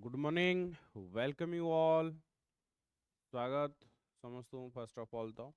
Good morning welcome you all स्वागत समस्त first of all तो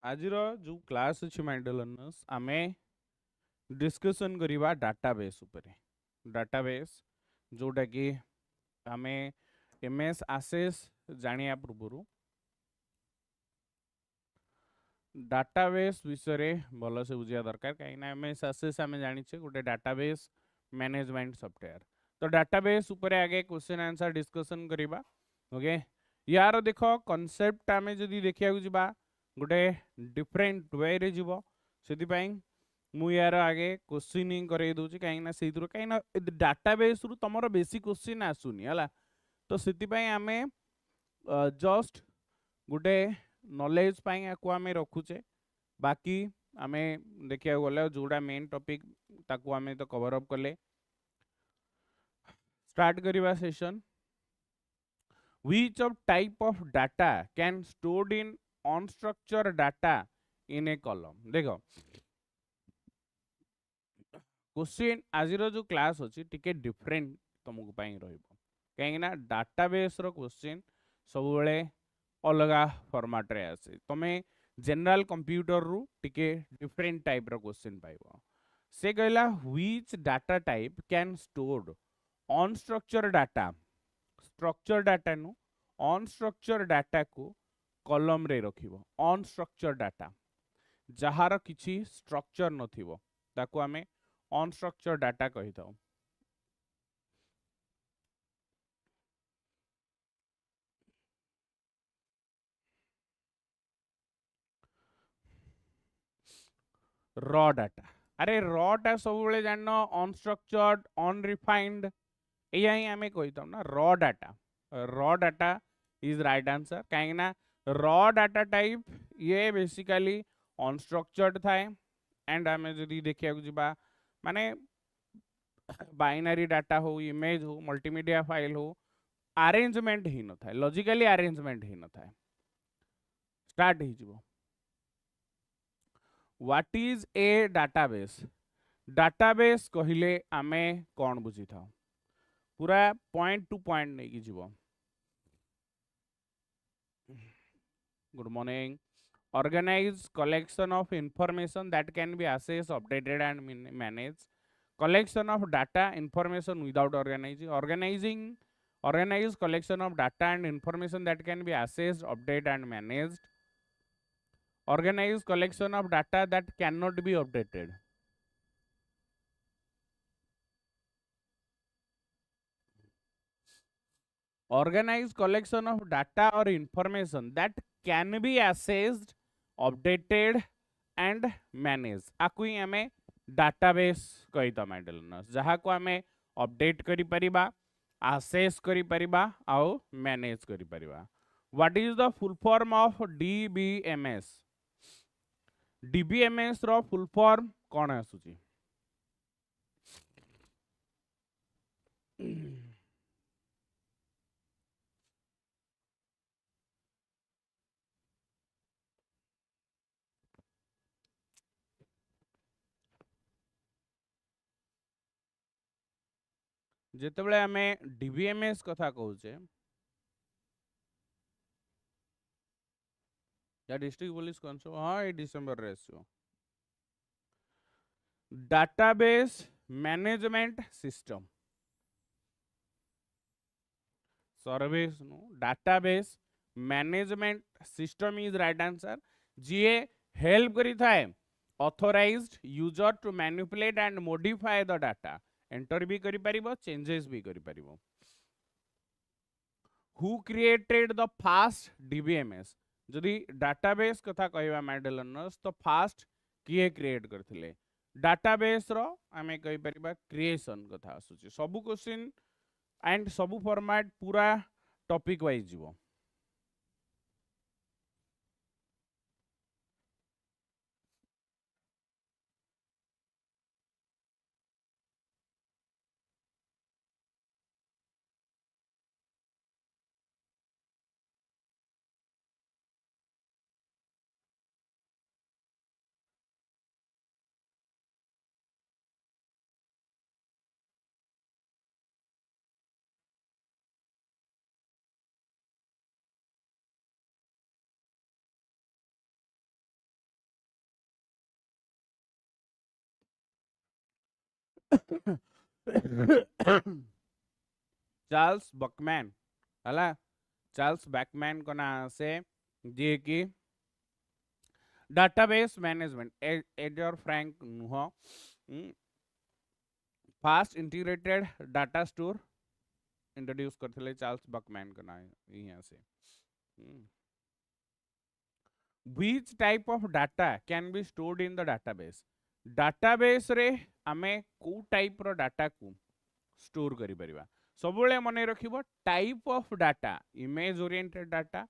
आज जो क्लास अच्छी माइंड लर्नर्स आमे डिस्कशन करिबा डाटाबेस उपरे डाटाबेस जोटा कि आमे एमएस एक्सेस जानिया पूर्व डाटाबेस विषय रे भल से बुझिया दरकार कहीं एमएस एक्सेस आमे जानिछे गोटे डाटाबेस मैनेजमेंट सॉफ्टवेयर तो डाटाबेस उपरे आगे क्वेश्चन आंसर डिस्कशन करिबा ओके यार देखो कांसेप्ट आमे जदी देखिया जिबा गोटे डिफरेंट वे रे जीवो सेति मु यार आगे क्वेश्चनिंग करे दोची काहे ना सेइतरो काहे ना डाटाबेस रु तमरो बेसिक क्वेश्चन आसुनी हला तो सेति आमे जस्ट गोटे नॉलेज पाई आको आमे रखुचे बाकी आमे देखिया गले जोडा मेन टॉपिक ताको आमे तो कवर अप करले स्टार्ट करिवा session which of type of data can stored in unstructured data in a column देखो क्वेश्चन आज जो क्लास अच्छी टिके डिफरेंट तुमको पाई रहइबो कहीं ना डाटाबेस रो क्वेश्चन सब बेले अलगा फॉर्मेट रे आसे तमे जनरल कंप्यूटर रु टिके डिफरेंट टाइप रो क्वेश्चन पाइबो से कहला which data type can stored unstructured data structure data नु अनस्ट्रक्चर डाटा को कॉलम रे रखिबो अनस्ट्रक्चर डाटा जहार किछि स्ट्रक्चर नथिबो ताको आमे अनस्ट्रक्चर डाटा कहि थाउ रॉ डाटा अरे रॉ टा सब बेले जाननो अनस्ट्रक्चर्ड अनरिफाइंड एया ही आमे कहि थाउ ना raw data is right answer कहीं ना रॉ डाटा टाइप ये बेसिकली अनस्ट्रक्चर्ड थाए एंड आमे जदी देखिया जिबा माने बाइनरी डाटा हो इमेज हो मल्टीमीडिया फाइल हो अरेंजमेंट ही न था लॉजिकली अरेंजमेंट ही न था स्टार्ट ही जीवो व्हाट इज ए डाटाबेस कहिले आमे कोन बुझी था पूरा पॉइंट टू पॉइंट नहीं की जीवो good morning organized collection of information that can be accessed updated and managed collection of data information without organized collection of data and information that can be accessed updated and managed organized collection of data that cannot be updated organized collection of data or information that can be accessed updated and managed आकु ही हमें database कही था माइंडलनस जहाँ को हमें update करी परिबा access करी परिबा आउ manage करी परिबा what is the full form of DBMS DBMS रो फुल फॉर्म कौन आसुची जेतेबेले हमें DBMS कथा कहूचे या डिस्ट्रिक्ट पुलिस कांस्टेबल हाँ ये डिसेंबर रे आसो database management system service no database management system is right answer जीए हेल्प करी थाए authorised user to manipulate and modify the data enter भी करी परिबो चेंजेस भी करी परिबो who created the first DBMS जदि डाटाबेस कथा कहबा माइडलनर्स तो फास्ट किए क्रिएट करथिले डाटाबेस रो आमे कहि परिबा क्रिएशन कथा आसुची सब क्वेश्चन एंड सबू फॉर्मेट पूरा टॉपिक वाइज जीवो। चार्ल्स बकमैन हला चार्ल्स बैकमैन को ना से जे कि डाटाबेस मैनेजमेंट एडर फ्रैंक नुह first integrated data store introduce करथिले चार्ल्स बकमैन को ना यहाँ से which type of data can be stored in the database database रे आमे को टाइप रो डाटा को स्टोर करि परिबा सबले मने रखिबो type of data image oriented data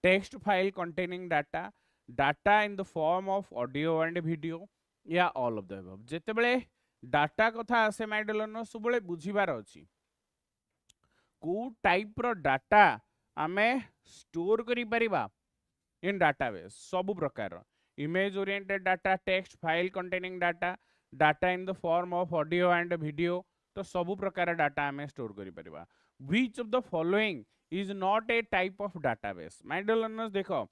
text file containing data data in the form of audio and video या ऑल ऑफ द अबव जेतेबेले डाटा कथा आसे माइडलनो सबले बुझिबार अछि को टाइप रो डाटा आमे स्टोर करि परिबा इन डाटाबेस सब प्रकार image oriented data text file containing data data in the form of audio and video तो सब प्रकार डाटा हमें स्टोर करि परिबा which of the following is not a type of database my learners देखो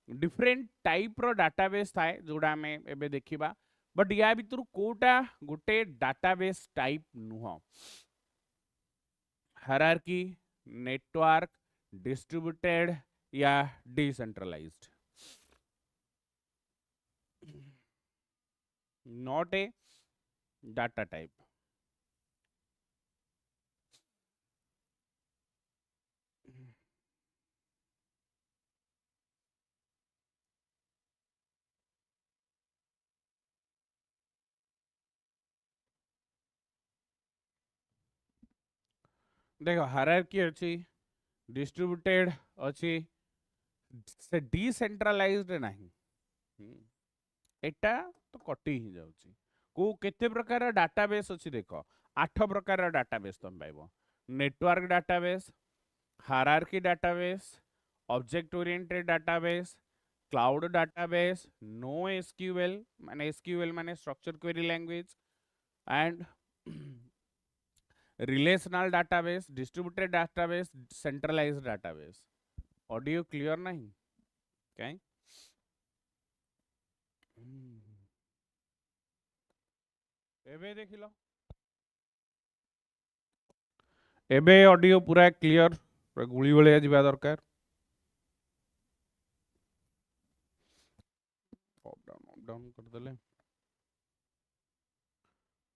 different type रो database थाए जोडा हमें एबे देखिबा बट या भितर कोटा गोटे डाटाबेस टाइप नुह हायरार्की नेटवर्क डिस्ट्रीब्यूटेड या decentralised not a data type देखो हायरार्की अछि डिस्ट्रीब्यूटेड अछि से डिसेंट्रलाइज्ड नहीं एटा तो कटी ही जाउची को केते प्रकार डाटाबेस अछि देखो 8 प्रकार डाटाबेस तुम पाइबो network database hierarchy database object oriented database cloud database no SQL माने structure query language and relational database distributed database centralised database audio clear नहीं क्या एबे देखिलो एबे ऑडियो पूरा क्लियर पूरा गुली भलिया जिबा दरकार अप डाउन कर देले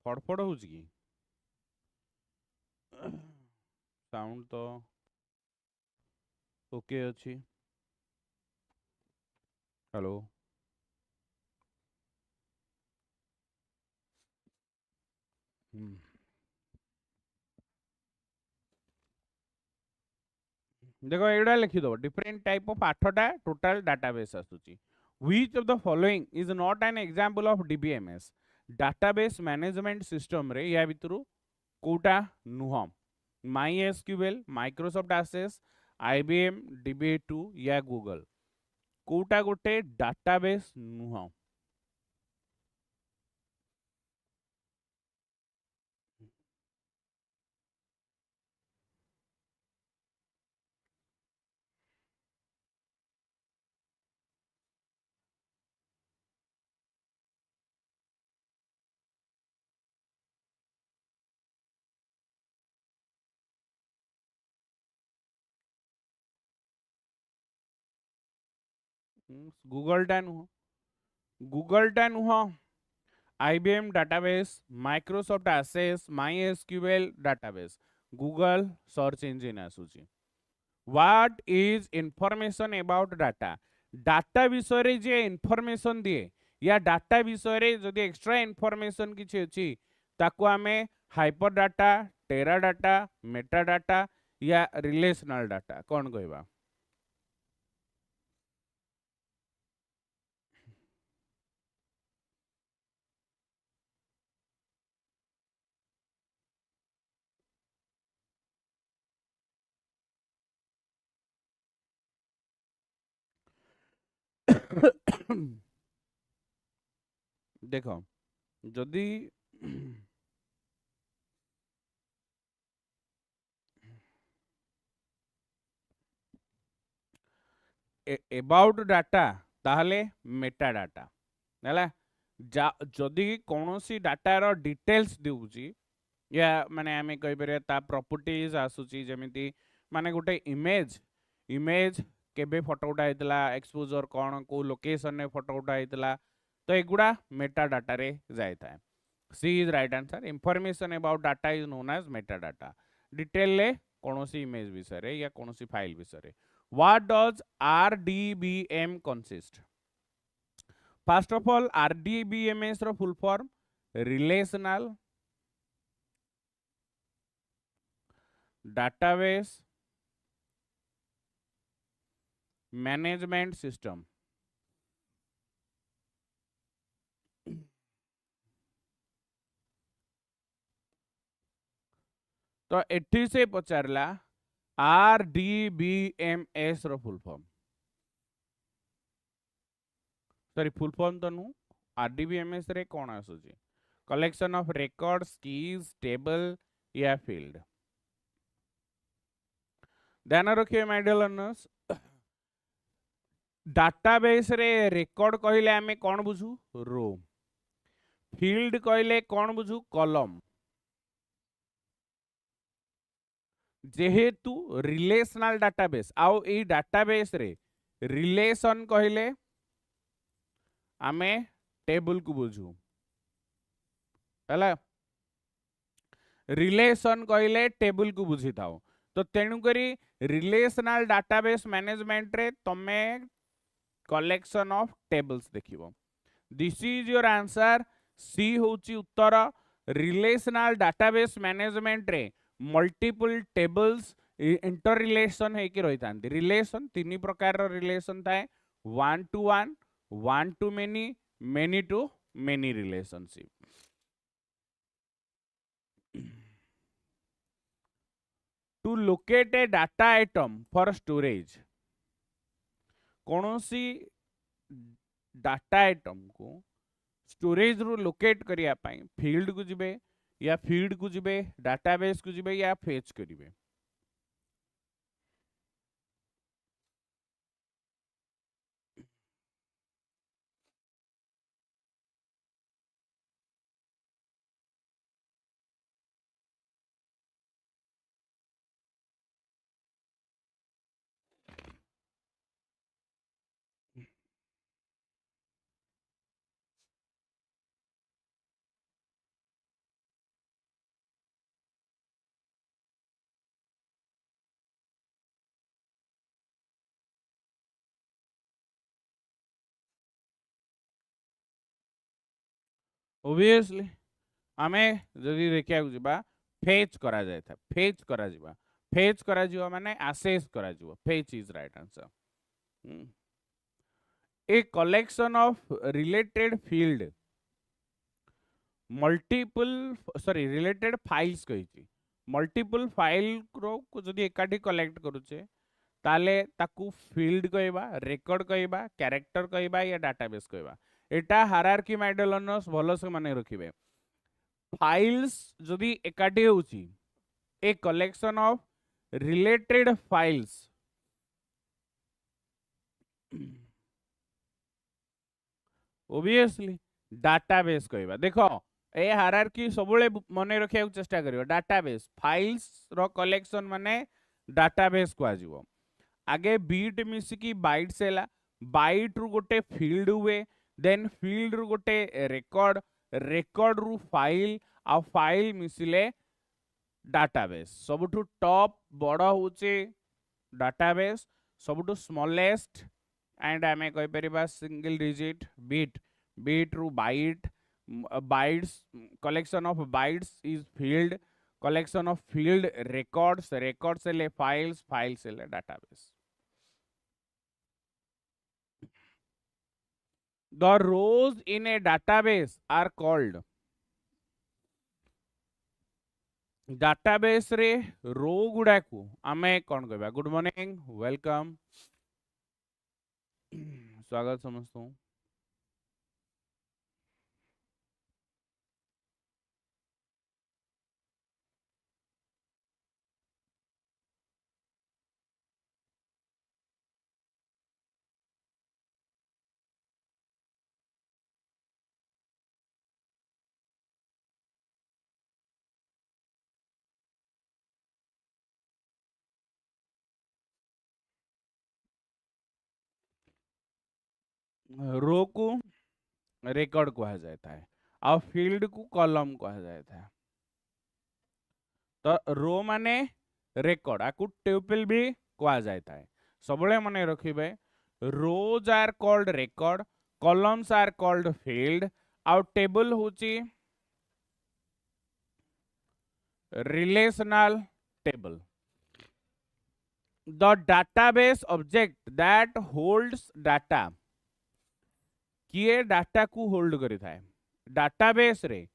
फड़फड़ होउची की साउंड तो ओके अछि हेलो देखो एडा लिखि दो डिफरेंट टाइप ऑफ 8टा टोटल डाटाबेस आसुची which of the following is not an example of DBMS database management system रे या भितरु कोटा नुह MySQL Microsoft Access IBM DB two या गूगल कोटा गोटे डाटाबेस नुह गूगल टा नुह IBM database, Microsoft Access, MySQL database, Google search engine आसुची What is information about data? Data विषय रे जे इन्फॉर्मेशन दिए या डाटा विषय रे जदि एक्स्ट्रा इन्फॉर्मेशन किछि अछि ताको आमे हाइपर डाटा टेरा डाटा, मेटा डाटा या रिलेशनल डाटा कौन कहबा? देखो जदि एबाउट डाटा ताहले मेटा डाटा है जदि कौन सी डाटार डिटेल्स दूची या माने आमे कहि परिया ता प्रॉपर्टीज आसुची जेमिति माने गोटे इमेज इमेज केबे फोटो उठा हेतला एक्सपोजर कौन को लोकेशन ने फोटो उठा हेतला तो एगुड़ा मेटा डाटा रे जाय थाए। C is right answer. Information about data is known as meta data. Detail ले कौन सी इमेज विषय रे या कौन सी फाइल विषय रे। What does RDBM consist? First of all RDBMS रो full form relational database management system. तो एठी से पचारला आरडीबीएमएस रो full form, sorry full form तो नु आरडीबीएमएस रे कौन आसुची? Collection of records, keys, table या फील्ड। ध्यान रखिए माय डियर लर्नर्स, डाटाबेस रे रिकॉर्ड कहले आमे कौन बुझू? रो। फील्ड कहले कौन बुझू? कॉलम। जेहेतु रिलेशनल डाटाबेस आउ ए डाटाबेस रे रिलेशन कहले आमे टेबल को बुझू है। रिलेशन कहले टेबल को बुझी थाओ। तो तेणु करी रिलेशनल डाटाबेस मैनेजमेंट रे तमे कलेक्शन ऑफ टेबल्स देखिबो। This is your answer. C होची उत्तर। रिलेशनल डाटाबेस मैनेजमेंट रे मल्टीपल टेबल्स इंटर रिलेशन है कि रही थांती। रिलेशन तीन प्रकार रो रिलेशन थाए, one to one, one to many, many to many relationship. To locate a data item for storage, कौन सी डाटा आइटम को स्टोरेज रू लोकेट करिया पाई फील्ड को जिबे या फील्ड को जिबे, डाटाबेस को जिबे या फेच करिवे। ओबियसली आमे जदि देखिया जिबा फेच करा जाय था, फेच करा जिबा, फेच करा जिबा माने एसेस करा जिबा। Fetch is right answer. A collection of related field multiple sorry related files कहिची। मल्टीपल फाइल को जदि एकाठी कलेक्ट करूचे ताले ताकू फील्ड कहबा, रिकॉर्ड कहबा, कैरेक्टर कहबा या डाटाबेस कहबा। एटा हायरार्की माय डियर लर्नर्स भलो से माने रखिबे। फाइल्स जदि एकाठी होची a collection of related files obviously database कहबा। देखो ए हायरार्की सबले मने रखिया चेष्टा करियो। डाटाबेस फाइल्स रो कलेक्शन माने डाटाबेस को आजिवो। आगे बीट मिसिकी बाइट्स हैला, बाइट रु गोटे फील्ड हुए, देन फील्ड रु गोटे रिकॉर्ड, रिकॉर्ड रु फाइल आ फाइल मिसिले डाटाबेस। सबुठु टॉप बड़ा होचे डाटाबेस, सबुठु स्मॉलेस्ट एंड आमे कहि परिबा सिंगल डिजिट बीट, बीट रु byte, bytes collection of bytes is field, collection of field records, records हेले files, files हेले database. The rows in a database are called database रे रो गुडा को आमे कौन कहबा. गुड मॉर्निंग, वेलकम, स्वागत समस्तों. रो को रिकॉर्ड कहा जाता है और फील्ड को कॉलम कहा जाता है. तो रो माने रेकर्ड, आकु ट्यूपल भी कहा जाता है. सबले मने रखिबे, rows are called record, columns are called field, और टेबल होची relational table. The database object that holds data, किए डाटा को होल्ड करी थाए. डाटाबेस रे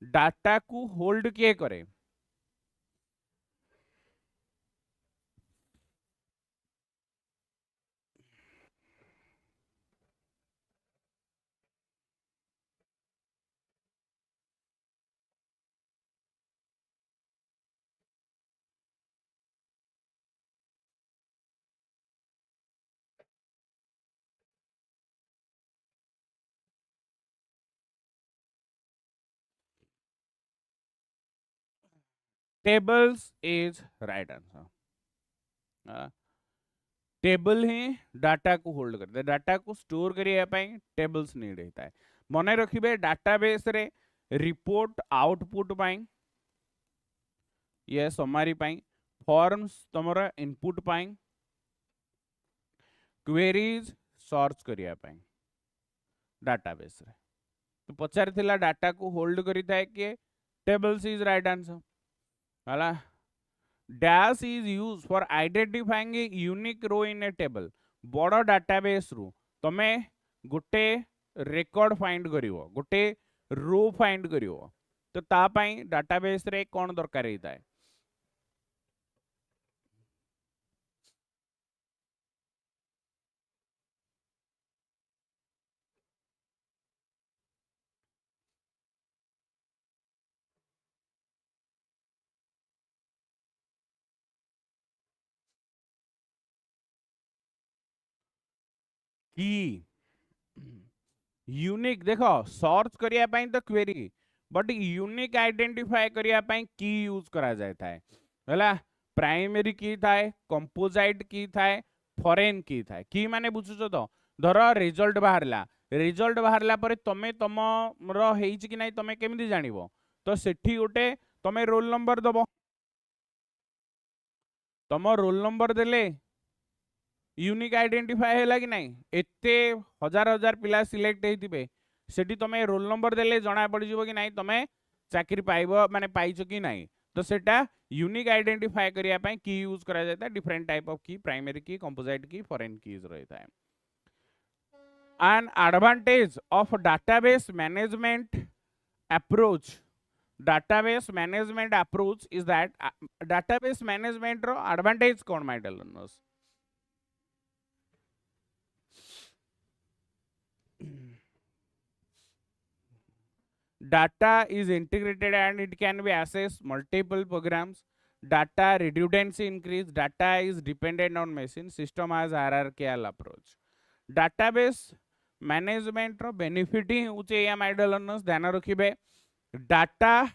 डाटा को होल्ड किए करे. Tables is right answer. Table ही डाटा को होल्ड करते हैं. डाटा को स्टोर करिया पाई टेबल्स नीड होता है. मने रखिबे डाटाबेस रे रिपोर्ट आउटपुट पाई, ये समरी पाई, फॉर्म्स तमरा इनपुट पाई, क्वेरीज सर्च करिया पाई डाटाबेस रे. तो पचार थिला डाटा को होल्ड करी थाए के टेबल्स इज राइट आंसर. हला dash is used for identifying a unique row in a table. बड़ डाटाबेस रु तमे गोटे रेकॉर्ड फाइंड करिवो, गोटे रो फाइंड करिवो. तो ता पई डाटाबेस रे कोन दरकार हेता है. की यूनिक देखो सर्च करिया पाई तो क्वेरी, बट यूनिक आइडेंटिफाई करिया पाई की यूज करा जाता है. हला प्राइमरी की थाए, कंपोजिट की थाए, फॉरेन की थाए. की माने बुझुछो तो धर रिजल्ट बाहरला, रिजल्ट बाहरला परे तमे तमर हेइछ कि नाही तमे केमिति जानिबो. तो सेठी गोटे तमे रोल नंबर दबो, तम रोल नंबर देले यूनिक आइडेंटिफाई हैला कि नहीं. एते हजार हजार पिला सिलेक्ट हेतिबे, सेठी तमे रोल नंबर देले जणा पड़ जिवो कि नहीं तमे चाकरी पाइबो माने पाइछो कि नहीं. तो सेटा यूनिक आइडेंटिफाई करिया पई की यूज करा जाता है. डिफरेंट टाइप ऑफ की, प्राइमरी की, कंपोजिट की, फॉरेन कीज रहता है. An advantage of database management approach, database management approach is that database management ro advantage kon mai dalnos. Data is integrated and it can be accessed multiple programs. Data redundancy increase. Data is dependent on machine. System has hierarchical approach. Database management रो benefit ही ऊंचे या माइडलनस ध्यान रखिबे. Data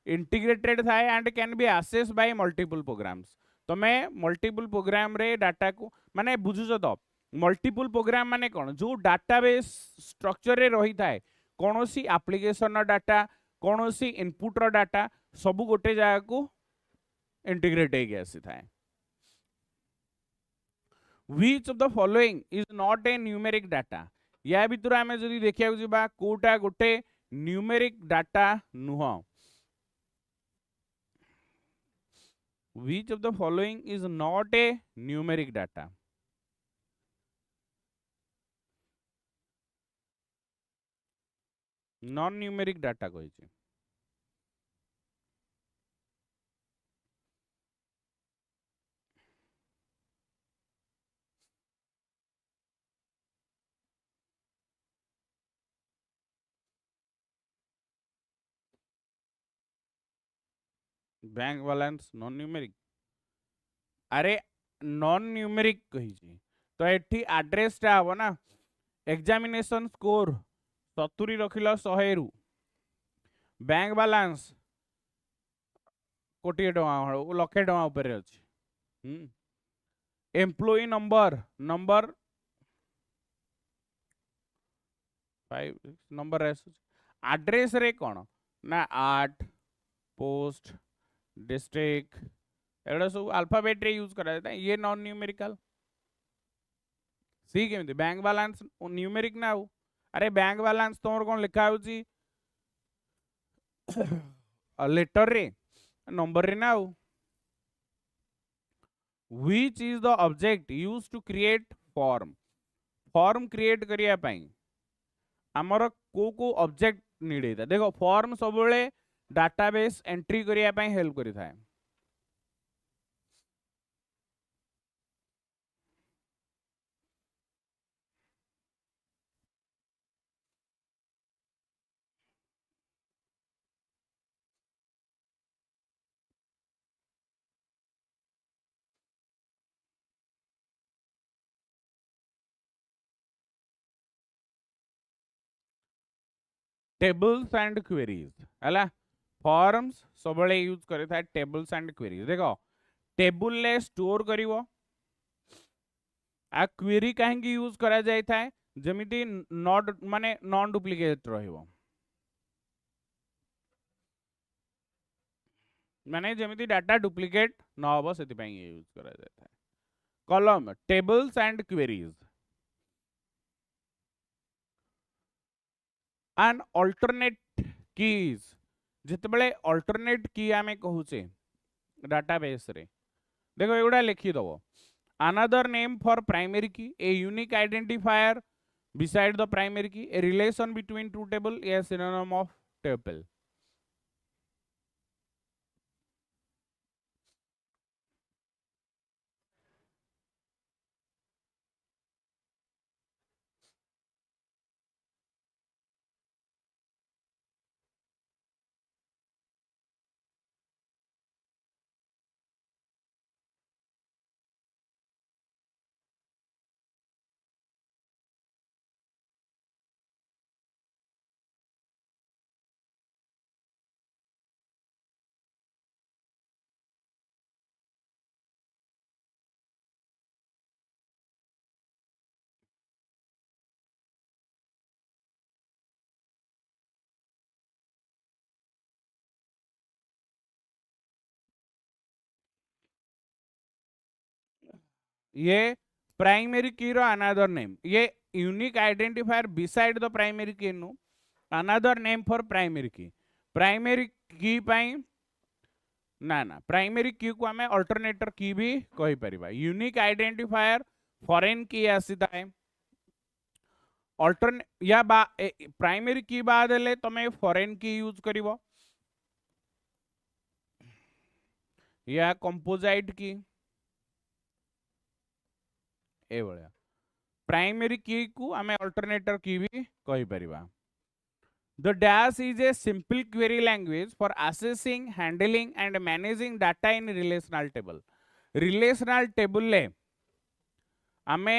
integrated थाए and can be access by multiple programs. तमे multiple program रे डाटा को माने बुझुछ तो मल्टीपल प्रोग्राम माने कोन, जो डाटाबेस स्ट्रक्चर रे रही थाए कोनोसी एप्लीकेशन रो डाटा, कोनोसी इनपुट रो डाटा सब गोटे जगह को इंटीग्रेट हे गयासी थाए. Which of the following is not a numeric data? या भितर आम जदि देखा जा कोटा गोटे न्यूमेरिक डाटा नुह. which of the following is not a numeric data? Non numeric data कही बैंक बैलेंस नॉन न्यूमेरिक अरे नॉन न्यूमेरिक कही तो एठी एड्रेस टा हबो ना एग्जामिनेशन स्कोर 70 रखिल 100 रु बैंक बैलेंस कोटी टका लक्षे टका ऊपर अछि employee number number 5 number address रे कौन ना 8 पोस्ट डिस्ट्रिक्ट एड़ा सब अल्फाबेट रे यूज करा जाता है ये नॉन न्यूमेरिकल सी केमिति बैंक बैलेंस न्यूमेरिक ना हो अरे बैंक बैलेंस तोर कौन लिखा होची लेटर रे नंबर रे ना हो which is the object used to create form create करिया पाई हमर को ऑब्जेक्ट नीड होता देखो फॉर्म सब डाटाबेस एंट्री करिया पाई हेल्प करि थाए टेबल्स एंड क्वेरीज हला फॉर्म्स सब यूज करि थाए टेबल्स एंड क्वेरीज देखो टेबल ले स्टोर करिवो आ क्वेरी काहेंगी यूज करा जाय थाए जमिति नॉट माने नॉन डुप्लीकेट रहिवो माने जमिति डाटा डुप्लीकेट न होबो सेति पई यूज करा जाय थाए column tables and queries and alternate keys जितबले अल्टरनेट की आमे कहूचे डाटाबेस रे देखो एगुडा लिखि दबो अनदर नेम फॉर प्राइमरी की a unique identifier beside the primary key a relation between two table a synonym of tuple ये प्राइमरी की रो अनदर नेम ये unique identifier beside the primary की नु अनदर नेम फॉर प्राइमरी की पाई ना ना primary की को हमें अल्टरनेटर की भी कहि परिबा यूनिक आइडेंटिफायर फॉरेन की आसीता है अल्टरने या प्राइमरी की बाद ले तमे फॉरेन की यूज करिवो या कंपोजिट की ए भलिया प्राइमरी की को हमें अल्टरनेटर की भी कहि परिबा The dash is a simple query language for accessing, handling and managing data in relational table. Relational table ले आमे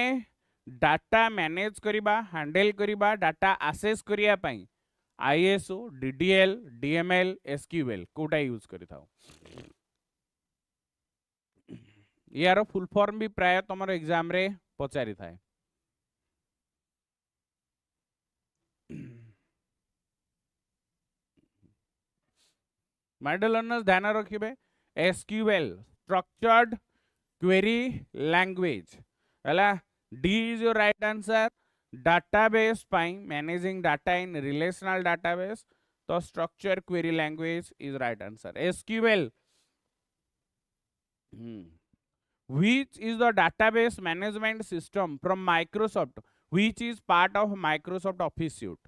डाटा मैनेज करिबा, हैंडल करिबा, डाटा access करिया पाई ISO, DDL, DML, SQL कोटा यूज करि थाओ यार फुल फॉर्म भी प्राय तमरो एग्जाम रे पचारि थाए माइडल लर्नर्स ध्यान रखिबे SQL स्ट्रक्चर्ड क्वेरी लैंग्वेज हला D is your right answer database pi managing data in relational database तो structure query language is right answer SQL Which is the database management system from Microsoft which is part of Microsoft Office suite?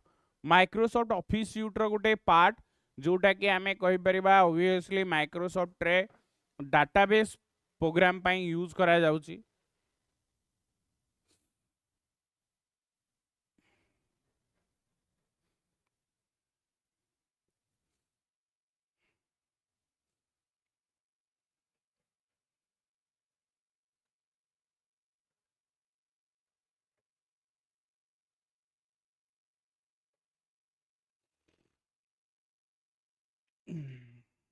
Microsoft Office suite row Gute part जोटा कि आमे कहि परिबा obviously Microsoft रे database program ପାଇଁ use करा जाउची.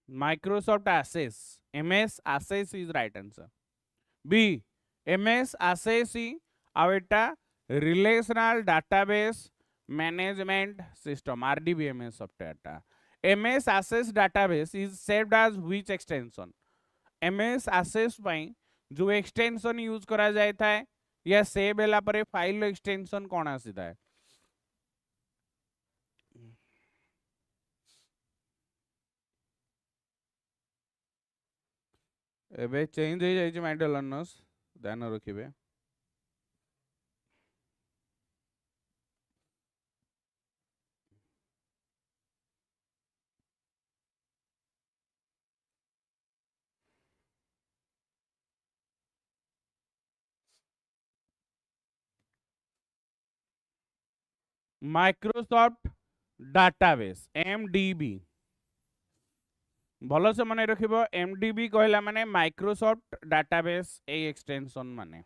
Microsoft Access. MS Access is right answer. B. MS Access आवटा Relational Database Management System RDBMS software टा. MS Access Database is saved as which extension? MS Access ପାଇଁ जो extension use करा जाए था या सेव होला परे फाइल एक्सटेंशन कौन आसीता है? एबे चेंज हो जाइए माय डियर लर्नर्स ध्यान रखिबे. माइक्रोसॉफ्ट डाटाबेस एमडीबी भल से मन रखिबो. एमडीबी कहला माने माइक्रोसॉफ्ट डाटाबेस ए एक्सटेंशन माने.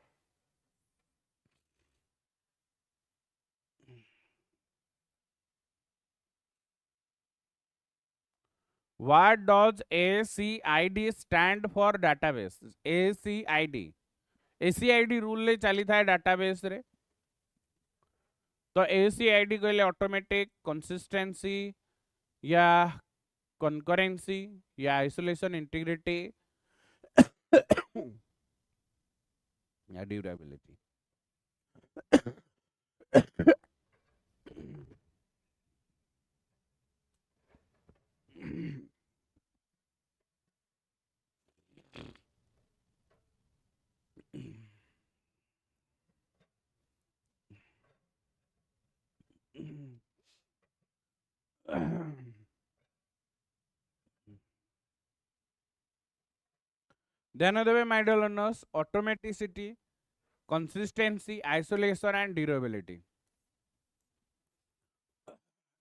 What does ACID stand for database? ACID ACID rule ले चली था डाटाबेस रे. तो ACID कहले ऑटोमेटिक कंसिस्टेंसी या concurrency या isolation integrity या durability. ध्यान देवे my dear learners. Automaticity, consistency, isolation and durability.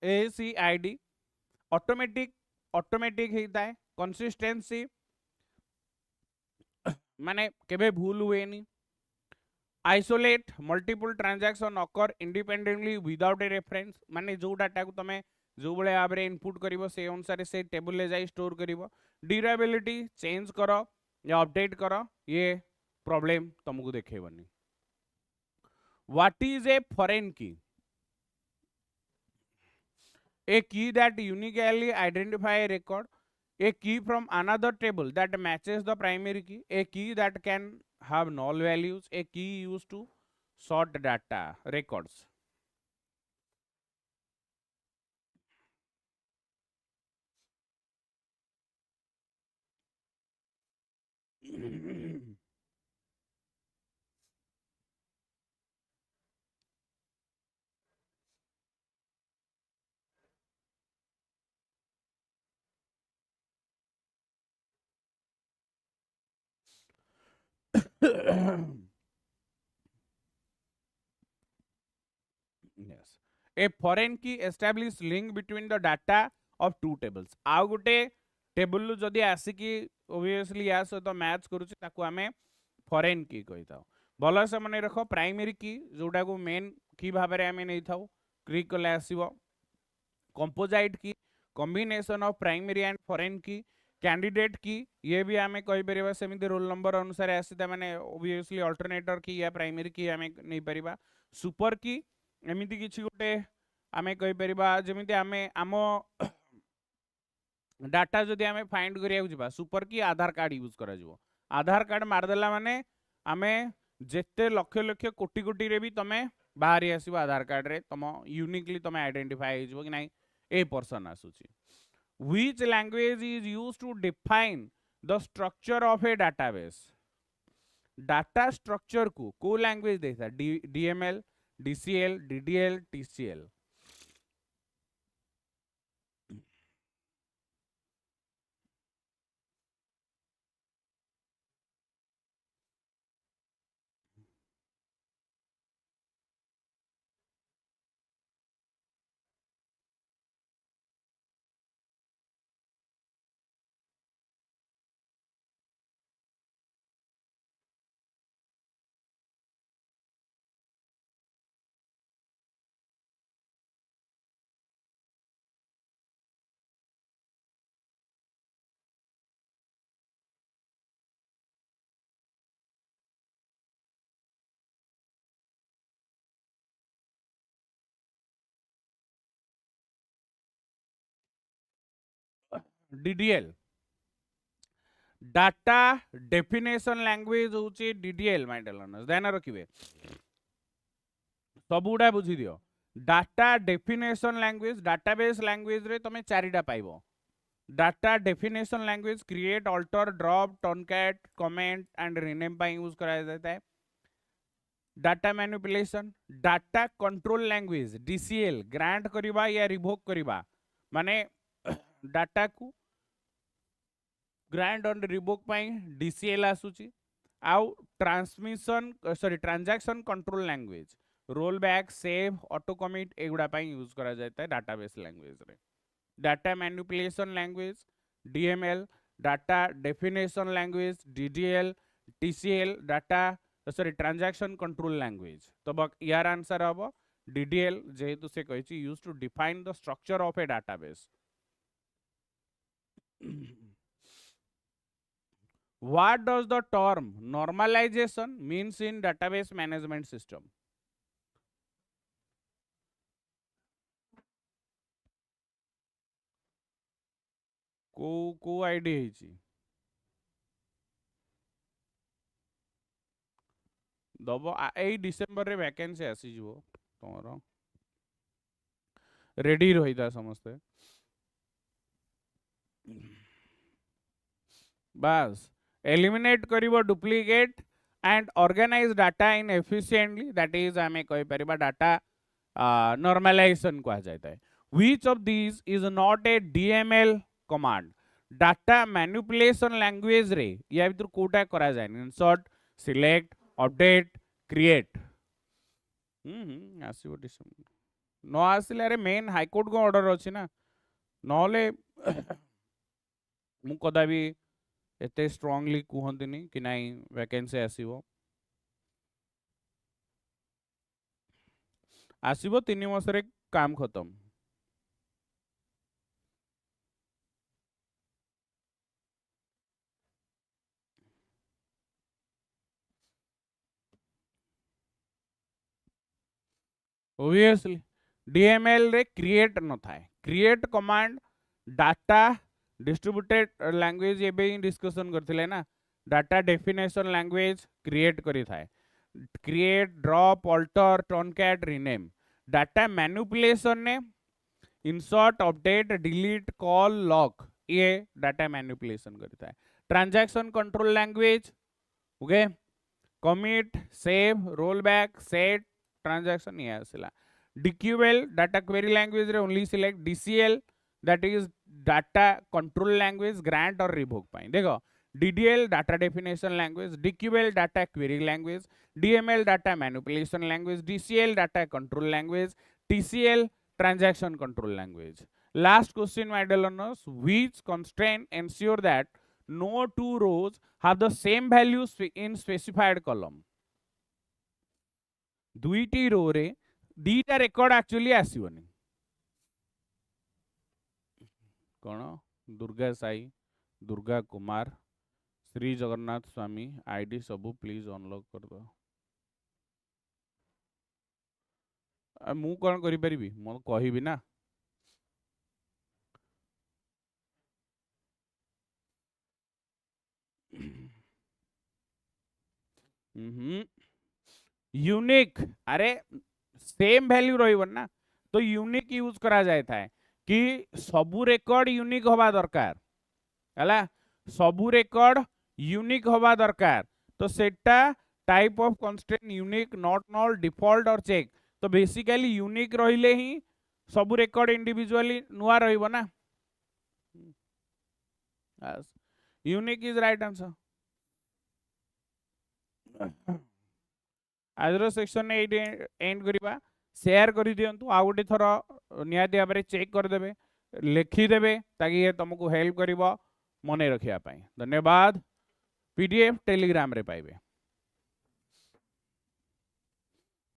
ACID automatic होता है. कंसिस्टेंसी माने केबे भूल हुएनी. Isolate multiple transaction occur independently without a reference माने जो डाटा को तमे जो बळे आबरे इनपुट करिवो से अनुसार से टेबल ले जाई स्टोर करिवो. ड्यूरेबिलिटी चेंज करो या अपडेट करो ये प्रॉब्लम तुमको देखेबनी. व्हाट इज ए फॉरेन की? A key that uniquely identify a record, a key from another table that matches the primary key, a key that can have null values, a key used to sort data records. Yes. A foreign key establish link between the data of two tables. आउ गोटे table रु जदि आसिकी obviously या सहित match करूची ताकू आमे foreign की कहि थाउ. भल से मन रखो प्राइमरी की जोटा को मेन की भाबरे आमे नै थाउ. क्लिक कले आसीबो. Composite key combination of primary and foreign की. कैंडिडेट की ये भी आमे कहि परिबा सेमिति रोल नंबर अनुसार आसीता माने obviously अल्टरनेटर की या प्राइमरी की आमे नै परिबा. सुपर की एमिति किछि गोटे आमे कहि परिबा जेमिति आमे आमो डाटा जदि आमे फाइंड करिया जिबा सुपर की आधार कार्ड यूज करा जिवो. आधार कार्ड मार देला माने आमे जेते लक्ष लक्ष कोटी कोटी रे भी तमे बाहरी आसीबो आधार कार्ड रे तम यूनिकली तमे आइडेंटिफाई जिवो कि नै ए पर्सन आसुची. Which language is used to define the structure of a database data structure को लैंग्वेज देता है DML DCL DDL TCL DDL data definition language होची डीडीएल माइंडलनस ध्यान रखिबे सब गुडा बुझी दियो data definition language database language रे तमे चारिटा पाइबो data definition language create alter drop truncate comment and rename पाई यूज कराया जाता है data manipulation data control language DCL grant करिबा या रिवोक करिबा माने डाटा को ग्रांट और रिवोक पाई डीसीएल आसुची आउ transmission sorry transaction control language roll back save auto commit एगुडा पाई यूज करा जाता है डाटाबेस लैंग्वेज रे data manipulation language DML data definition language DDL TCL data sorry transaction control language तो बक यार आंसर हम डीडीएल जेहेतु से कही use to define the structure of a database what does the term normalization means in database management system को ID है दब ए डिसेंबर रे वैकेंसी आसी जीवो तमरो रेडी रही था समस्ते बस एलिमिनेट करिवो duplicate and organise data in efficiently that is आमे कहि परिबा डाटा नॉर्मलाइजेशन कहा जाता है which of these is not a DML command data manipulation language रे या भीतर कोटा करा जाय इंसर्ट सिलेक्ट अपडेट क्रिएट आसीबो डिसेंबर न आसिले रे मेन हाई कोर्ट को ऑर्डर अछि ना नले मु कदा भी एते स्ट्रांगली कहंतिनी कि नाही वैकेंसी आसीबो आसीबो 3 मास रे काम खत्म obviously डीएमएल रे क्रिएट न थाए create command data distributed language एबे ही डिस्कशन करथिले ना डाटा डेफिनेशन लैंग्वेज क्रिएट करी थाए create drop alter truncate rename data manipulation ने insert update delete call lock ये डाटा मैनिपुलेशन करता है transaction control language okay commit save roll back set transaction ये आसला डीक्यूएल डाटा क्वेरी लैंग्वेज रे only select DCL that is data control language grant और revoke पाई देखो DDL data definition language DQL data query language DML data manipulation language DCL data control language TCL transaction control language. Last question, my dear learners, which constraint ensure that no two rows have the same values in specified column? दुईटी रो रे दीटा record actually आसीबनी कौन दुर्गा साई दुर्गा कुमार श्री जगन्नाथ स्वामी ID सबू please unlock कर दो मु कौन करि परिबी मो कहिबी ना यूनिक अरे सेम वैल्यू रहिबन ना तो यूनिक यूज करा जाय था कि सबू रेकॉर्ड यूनिक होबा दरकार हला सबू रेकर्ड यूनिक हवा दरकार तो सेटा type of constraint unique not knoll default और चेक तो बेसिकली यूनिक रहिले ही सबू रेकर्ड इंडिविजुअली नुआ रहिबो ना यूनिक इज राइट आंसर आज सेक्शन ने एंड करिबा शेयर करि दियंतु आ गोटे थर निहाती भाव में चेक करदेवे लिखिदेवे ताकि ये तुमको हेल्प करिबो मने रखिया पाई धन्यवाद पीडीएफ टेलीग्राम रे पाइबे।